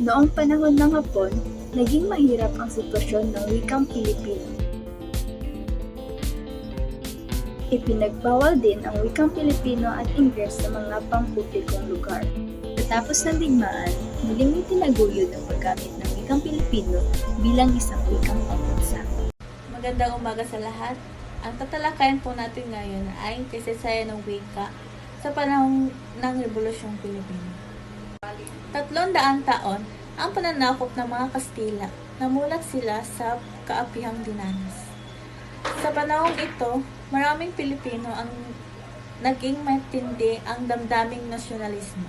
Noong panahon ng Hapon, naging mahirap ang sitwasyon ng wikang Pilipino. Ipinagbawal din ang wikang Pilipino at Ingles sa mga pampublikong lugar. Pagkatapos ng digmaan, muling itinaguyod ang paggamit ng wikang Pilipino bilang isang wikang pambansa. Magandang umaga sa lahat. Ang tatalakayan po natin ngayon ay kasaysayan ng wika sa panahon ng Rebolusyong Pilipino. 300 taon ang pananakop ng mga Kastila, namulat sila sa kaapihang dinanas. Sa panahong ito, maraming Pilipino ang naging matindi ang damdaming nasyonalismo.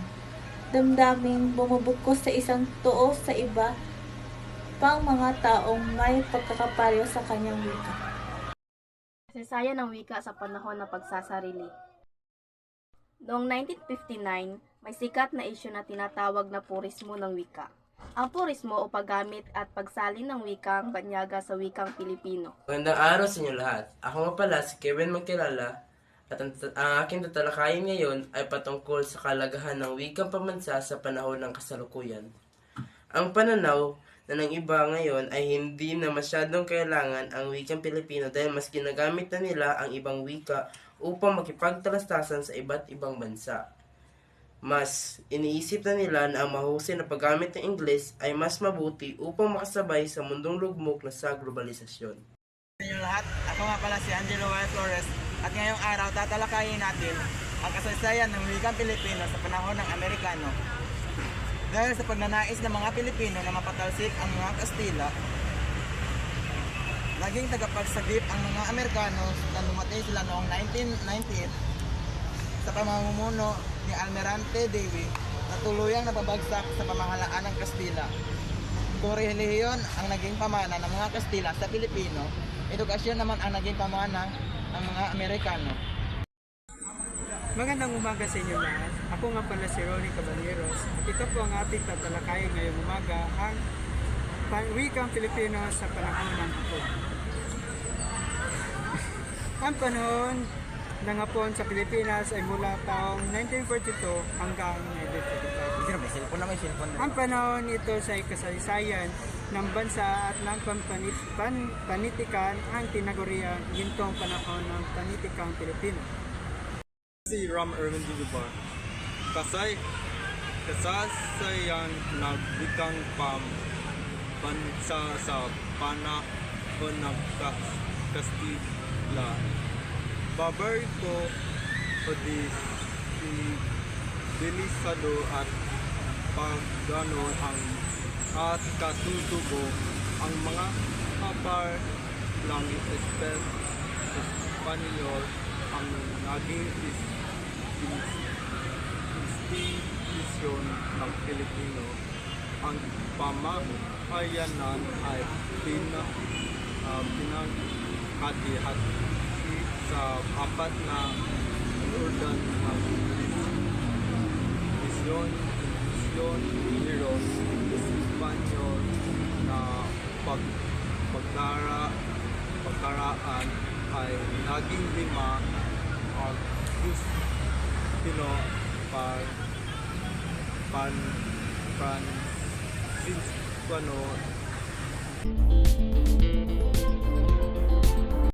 Damdaming bumubukos sa isang tuo sa iba pang mga taong may pagkakapareho sa kanyang wika. Kasaysayan ng wika sa panahon ng pagsasarili. Noong 1959, may sikat na isyu na tinatawag na purismo ng wika. Ang purismo o paggamit at pagsalin ng wikang banyaga sa wikang Pilipino. Magandang araw sa inyo lahat. Ako nga pala si Kevin Magkilala at ang aking tatalakayin ngayon ay patungkol sa kalagahan ng wikang pambansa sa panahon ng kasalukuyan. Ang pananaw na ng iba ngayon ay hindi na masyadong kailangan ang wikang Pilipino dahil mas ginagamit na nila ang ibang wika upang makipagtalastasan sa iba't ibang bansa. Mas iniisip na nila na ang mahusay na paggamit ng Ingles ay mas mabuti upang makasabay sa mundong lugmok na sa globalisasyon. Sa inyo lahat, ako nga pala si Angelo Y. Flores at ngayong araw tatalakayin natin ang kasaysayan ng wikang Pilipino sa panahon ng Amerikano. Dahil sa pagnanais ng mga Pilipino na mapatalsik ang mga Kastila, naging tagapagsagip ang mga Amerikano na lumatay sila noong 1998 sa pamumuno ni Almirante Dewey na tuluyang napabagsak sa pamahalaan ng Kastila. Kung relihiyon ang naging pamana ng mga Kastila sa Pilipino, edukasyon naman ang naging pamana ng mga Amerikano. Magandang umaga sa inyo lahat. Ako nga pala si Ronnie Caballeros at ito po ang ating tatalakayin ngayong umaga, ang wikang Pilipino sa panahon ng Hapon. Ang panahon ng Hapon sa Pilipinas ay mula taong 1942 hanggang 1945. Ang panahon ito sa kasaysayan ng bansa at ng panitikan ang tinaguriang gintong panahon ng panitikang Pilipino. Si Ram Erwin Dudubar. Kasaysayan ng wikang pambansa sa panahon ng Kastila. Paborito o dilisado at pagano ang at katutubo ang mga kapar ng Espanyol ang naging institusyon ng Pilipino. Ang pamahayanan ay pinanghati-hati sa apat na organ ng Misyon Mineros Espanyol na pagkaraan ay naging 5 Agustino Franciscano